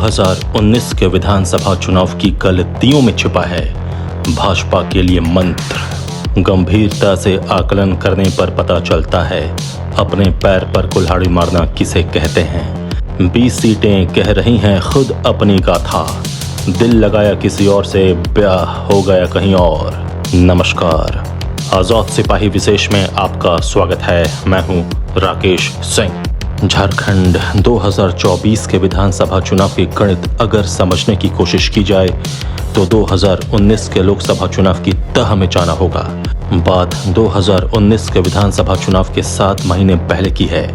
2019 के विधानसभा चुनाव की गलतियों में छिपा है भाजपा के लिए मंत्र। गंभीरता से आकलन करने पर पता चलता है अपने पैर पर कुल्हाड़ी मारना किसे कहते हैं। 20 सीटें कह रही हैं खुद अपनी गाथा, दिल लगाया किसी और से ब्याह हो गया कहीं और। नमस्कार, आजाद सिपाही विशेष में आपका स्वागत है। मैं हूं राकेश सिंह। झारखंड 2024 के विधानसभा चुनाव के गणित अगर समझने की कोशिश की जाए तो 2019 के लोकसभा चुनाव की तह में जाना होगा। बात 2019 के विधानसभा चुनाव के 7 महीने पहले की है।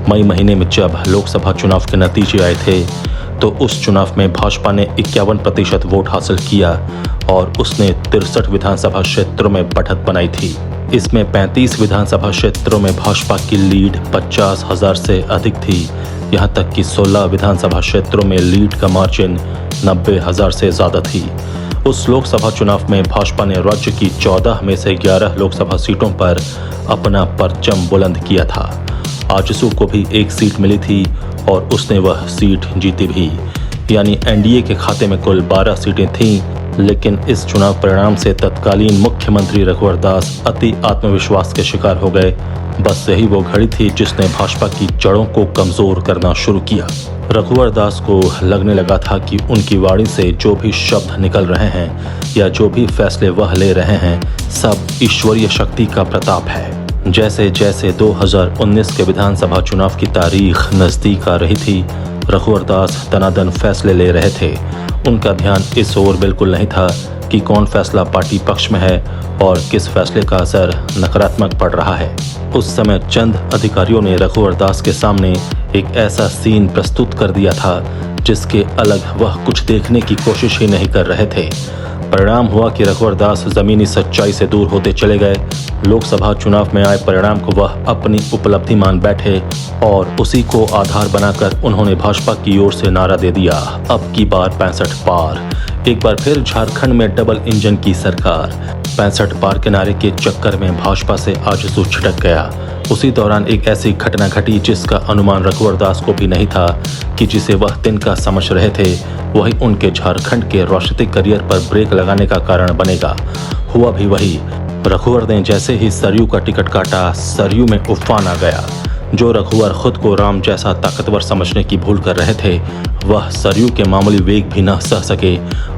मई महीने में जब लोकसभा चुनाव के नतीजे आए थे तो उस चुनाव में भाजपा ने 51% वोट हासिल किया और उसने 63 विधानसभा क्षेत्रों में बढ़त बनाई थी। इसमें 35 विधानसभा क्षेत्रों में भाजपा की लीड 50,000 से अधिक थी। यहां तक कि 16 विधानसभा क्षेत्रों में लीड का मार्जिन 90,000 से ज्यादा थी। उस लोकसभा चुनाव में भाजपा ने राज्य की 14 में से 11 लोकसभा सीटों पर अपना परचम बुलंद किया था। आजसू को भी एक सीट मिली थी और उसने वह सीट जीती भी, यानी एनडीए के खाते में कुल 12 सीटें थीं। लेकिन इस चुनाव परिणाम से तत्कालीन मुख्यमंत्री रघुवर दास अति आत्मविश्वास के शिकार हो गए। बस यही वो घड़ी थी जिसने भाजपा की जड़ों को कमजोर करना शुरू किया। रघुवर दास को लगने लगा था कि उनकी वाणी से जो भी शब्द निकल रहे हैं या जो भी फैसले वह ले रहे हैं सब ईश्वरीय शक्ति का प्रताप है। जैसे जैसे 2019 के विधानसभा चुनाव की तारीख नजदीक आ रही थी, रघुवर दास दनादन फैसले ले रहे थे। उनका ध्यान इस ओर बिल्कुल नहीं था कि कौन फैसला पार्टी पक्ष में है और किस फैसले का असर नकारात्मक पड़ रहा है। उस समय चंद अधिकारियों ने रघुवर दास के सामने एक ऐसा सीन प्रस्तुत कर दिया था जिसके अलग वह कुछ देखने की कोशिश ही नहीं कर रहे थे। परिणाम हुआ कि रघुवर दास जमीनी सच्चाई से दूर होते चले गए। लोकसभा चुनाव में आए परिणाम को वह अपनी उपलब्धि मान बैठे और उसी को आधार बनाकर उन्होंने भाजपा की ओर से नारा दे दिया, अब की बार 65 पार। एक बार फिर झारखंड में डबल इंजन की सरकार। 65 पार के नारे के चक्कर में भाजपा से आजसू छिटक गया। उसी दौरान एक ऐसी घटना घटी जिसका अनुमान रघुवर दास को भी नहीं था कि जिसे वह तिनका समझ रहे थे वही उनके झारखंड के राजनीतिक करियर पर ब्रेक लगाने का कारण बनेगा। हुआ भी वही। रघुवर ने जैसे ही सरयू का टिकट काटा, सरयू में उफान आ गया। जो रघुवर खुद को राम जैसा ताकतवर समझने की भूल कर रहे थे वह सरयू के मामूली वेग भी न सह सके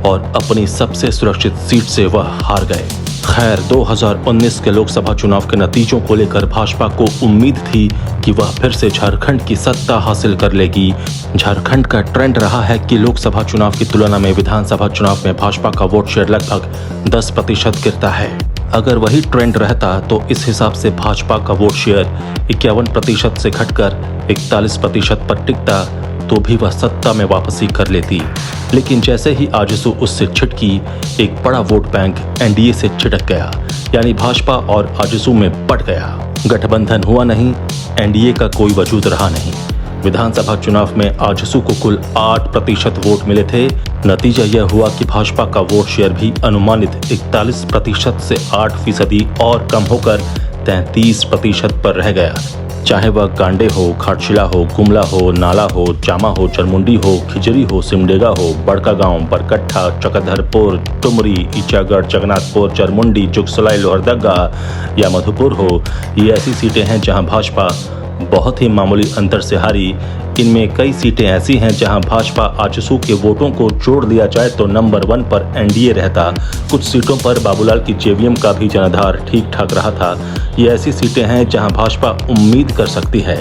और अपनी सबसे सुरक्षित सीट से वह हार गए। खैर, 2019 के लोकसभा चुनाव के नतीजों को लेकर भाजपा को उम्मीद थी कि वह फिर से झारखंड की सत्ता हासिल कर लेगी। झारखंड का ट्रेंड रहा है कि लोकसभा चुनाव की तुलना में विधानसभा चुनाव में भाजपा का वोट शेयर लगभग 10% गिरता है। अगर वही ट्रेंड रहता तो इस हिसाब से भाजपा का वोट शेयर 51% से घटकर 41% पर टिकता तो भी वह सत्ता में वापसी कर लेती। लेकिन जैसे ही आजसू उससे छिटकी, एक बड़ा वोट बैंक एनडीए से छिटक गया, यानी भाजपा और आजसू में पट गया। गठबंधन हुआ नहीं, एनडीए का कोई वजूद रहा नहीं। विधानसभा चुनाव में आजसू को कुल 8% वोट मिले थे। नतीजा यह हुआ कि भाजपा का वोट शेयर भी अनुमानित 41% से 8% और कम होकर 33% पर रह गया। चाहे वह गांडे हो, घाटशिला हो, गुमला हो, नाला हो, जामा हो, चरमुंडी हो, खिजरी हो, सिमडेगा हो, बड़का गांव, बरकट्ठा, चकधरपुर, टुमरी, ईचागढ़, जगन्नाथपुर, चरमुंडी, जुगसलाई, लोहरदगा या मधुपुर हो, ये ऐसी सीटें हैं जहां भाजपा बहुत ही मामूली अंतर से हारी। इनमें कई सीटें ऐसी हैं जहां भाजपा आजसू के वोटों को जोड़ दिया जाए तो नंबर 1 पर एनडीए रहता। कुछ सीटों पर बाबूलाल की जेवीएम का भी जनाधार ठीक ठाक रहा था। ये ऐसी सीटें हैं जहां भाजपा उम्मीद कर सकती है।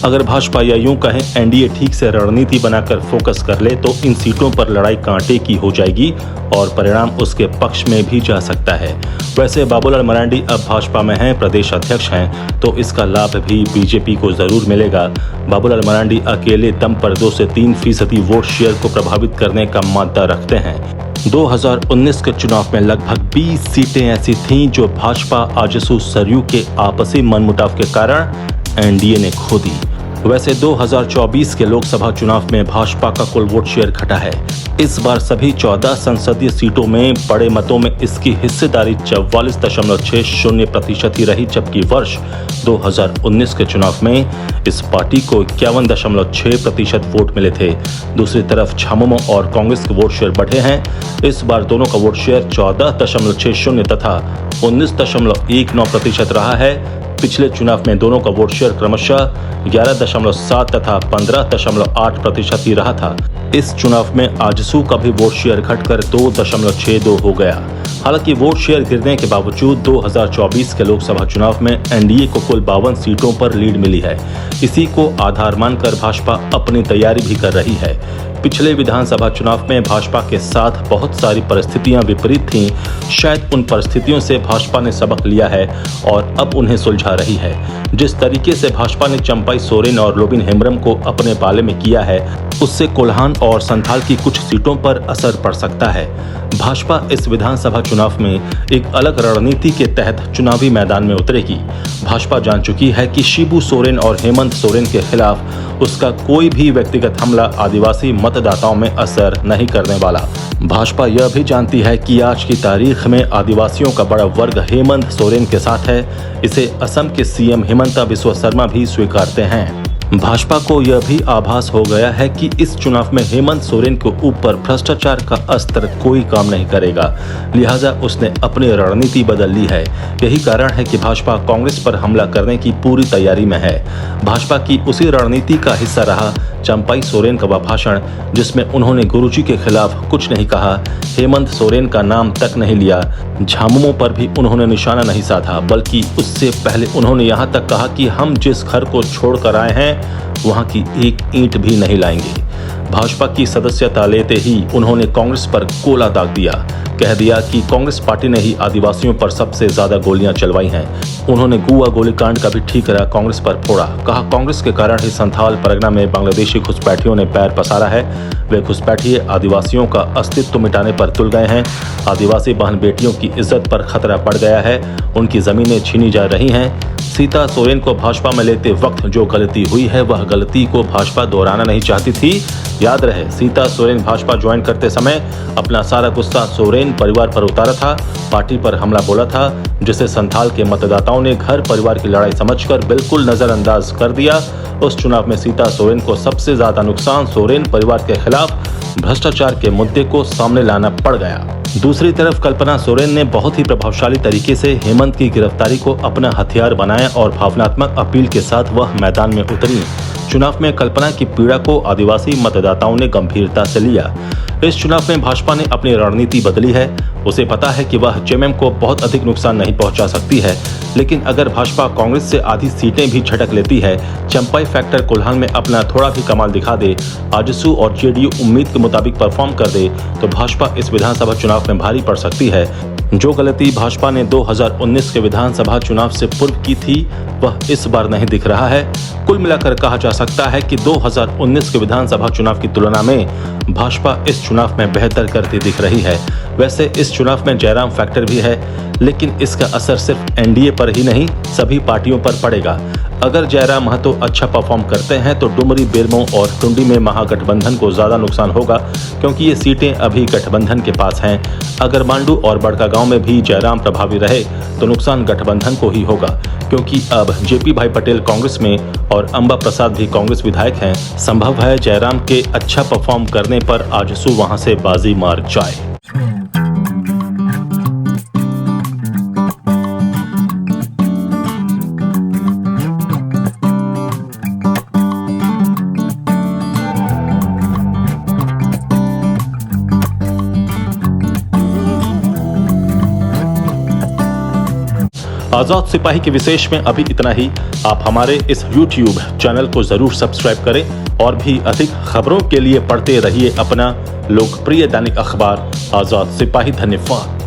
अगर भाजपा या यूं कहें एनडीए ठीक से रणनीति बनाकर फोकस कर ले तो इन सीटों पर लड़ाई कांटे की हो जाएगी और परिणाम उसके पक्ष में भी जा सकता है। वैसे बाबूलाल मरांडी अब भाजपा में हैं, प्रदेश अध्यक्ष हैं, तो इसका लाभ भी बीजेपी को जरूर मिलेगा। बाबूलाल मरांडी अकेले दम पर 2 से 3% वोट शेयर को प्रभावित करने का मादा रखते हैं। 2019 के चुनाव में लगभग 20 सीटें ऐसी थीं जो भाजपा आजसू सरयू के आपसी मनमुटाव के कारण एनडीए ने खो दी। वैसे 2024 के लोकसभा चुनाव में भाजपा का कुल वोट शेयर घटा है। इस बार सभी 14 संसदीय सीटों में बड़े मतों में इसकी हिस्सेदारी 44.60% ही रही, जबकि वर्ष 2019 के चुनाव में इस पार्टी को 51.6% वोट मिले थे। दूसरी तरफ झामुमो और कांग्रेस के वोट शेयर बढ़े हैं। इस बार दोनों का वोट शेयर 14.60 तथा 19.19% रहा है। पिछले चुनाव में दोनों का वोट शेयर क्रमशः 11.7 तथा 15.8% ही रहा था। इस चुनाव में आजसू का भी वोट शेयर घटकर 2.62 हो गया। हालांकि वोट शेयर गिरने के बावजूद 2024 के लोकसभा चुनाव में एनडीए को कुल 52 सीटों पर लीड मिली है। इसी को आधार मानकर भाजपा अपनी तैयारी भी कर रही है। पिछले विधानसभा चुनाव में भाजपा के साथ बहुत सारी परिस्थितियां विपरीत थीं। शायद उन परिस्थितियों से भाजपा ने सबक लिया है और अब उन्हें सुलझा रही है। जिस तरीके से भाजपा ने चंपाई सोरेन और लोबिन हेम्ब्रम को अपने पाले में किया है, उससे कोल्हान और संथाल की कुछ सीटों पर असर पड़ सकता है। भाजपा इस विधानसभा चुनाव में एक अलग रणनीति के तहत चुनावी मैदान में उतरेगी। भाजपा जान चुकी है कि शिबू सोरेन और हेमंत सोरेन के खिलाफ उसका कोई भी व्यक्तिगत हमला आदिवासी मतदाताओं में असर नहीं करने वाला। भाजपा यह भी जानती है कि आज की तारीख में आदिवासियों का बड़ा वर्ग हेमंत सोरेन के साथ है। इसे असम के सीएम हिमंता बिस्वा शर्मा भी स्वीकारते हैं। भाजपा को यह भी आभास हो गया है कि इस चुनाव में हेमंत सोरेन के ऊपर भ्रष्टाचार का अस्त्र कोई काम नहीं करेगा, लिहाजा उसने अपनी रणनीति बदल ली है। यही कारण है कि भाजपा कांग्रेस पर हमला करने की पूरी तैयारी में है। भाजपा की उसी रणनीति का हिस्सा रहा चंपाई सोरेन का वह भाषण, जिसमें उन्होंने गुरुजी के खिलाफ कुछ नहीं कहा, हेमंत सोरेन का नाम तक नहीं लिया, झामुमो पर भी उन्होंने निशाना नहीं साधा, बल्कि उससे पहले उन्होंने यहाँ तक कहा कि हम जिस घर को छोड़कर आए हैं वहां की एक ईंट भी नहीं लाएंगे। भाजपा की सदस्यता लेते ही उन्होंने कांग्रेस पर कोला दाग दिया। कह दिया कि कांग्रेस पार्टी ने ही आदिवासियों पर सबसे ज्यादा गोलियां चलवाई हैं। उन्होंने गुआ गोलीकांड का भी ठीकरा कांग्रेस पर फोड़ा। कहा कांग्रेस के कारण ही संथाल परगना में बांग्लादेशी घुसपैठियों ने पैर पसारा है। वे घुसपैठिए आदिवासियों का अस्तित्व मिटाने पर तुल गए हैं। आदिवासी बहन बेटियों की इज्जत पर खतरा पड़ गया है। उनकी जमीनें छीनी जा रही हैं। सीता सोरेन को भाजपा में लेते वक्त जो गलती हुई है, वह गलती को भाजपा दोहराना नहीं चाहती थी। याद रहे, सीता सोरेन भाजपा ज्वाइन करते समय अपना सारा गुस्सा सोरेन परिवार पर उतारा था, पार्टी पर हमला बोला था, जिसे संथाल के मतदाताओं ने घर परिवार की लड़ाई समझकर बिल्कुल नजरअंदाज कर दिया। उस चुनाव में सीता सोरेन को सबसे ज्यादा नुकसान सोरेन परिवार के खिलाफ भ्रष्टाचार के मुद्दे को सामने लाना पड़ गया। दूसरी तरफ कल्पना सोरेन ने बहुत ही प्रभावशाली तरीके से हेमंत की गिरफ्तारी को अपना हथियार बनाया और भावनात्मक अपील के साथ वह मैदान में उतरी। चुनाव में कल्पना की पीड़ा को आदिवासी मतदाताओं ने गंभीरता से लिया। इस चुनाव में भाजपा ने अपनी रणनीति बदली है। उसे पता है कि वह जेएमएम को बहुत अधिक नुकसान नहीं पहुंचा सकती है, लेकिन अगर भाजपा कांग्रेस से आधी सीटें भी झटक लेती है, चंपाई फैक्टर कोल्हान में अपना थोड़ा भी कमाल दिखा दे, आजसू और जेडीयू उम्मीद के मुताबिक परफॉर्म कर दे, तो भाजपा इस विधानसभा चुनाव में भारी पड़ सकती है। जो गलती भाजपा ने 2019 के विधानसभा चुनाव से पूर्व की थी, वह इस बार नहीं दिख रहा है। कुल मिलाकर कहा जा सकता है कि 2019 के विधानसभा चुनाव की तुलना में भाजपा इस चुनाव में बेहतर करती दिख रही है। वैसे इस चुनाव में जयराम फैक्टर भी है, लेकिन इसका असर सिर्फ एनडीए पर ही नहीं, सभी पार्टियों पर पड़ेगा। अगर जयराम महतो अच्छा परफॉर्म करते हैं तो डुमरी, बेरमो और टुंडी में महागठबंधन को ज्यादा नुकसान होगा, क्योंकि ये सीटें अभी गठबंधन के पास हैं। अगर मांडू और बड़कागांव में भी जयराम प्रभावी रहे तो नुकसान गठबंधन को ही होगा, क्योंकि अब जेपी भाई पटेल कांग्रेस में और अंबा प्रसाद भी कांग्रेस विधायक हैं। संभव है जयराम के अच्छा परफॉर्म करने पर आजसू वहां से बाजी मार जाए। आजाद सिपाही के विशेष में अभी इतना ही। आप हमारे इस YouTube चैनल को जरूर सब्सक्राइब करें और भी अधिक खबरों के लिए पढ़ते रहिए अपना लोकप्रिय दैनिक अखबार आजाद सिपाही। धन्यवाद।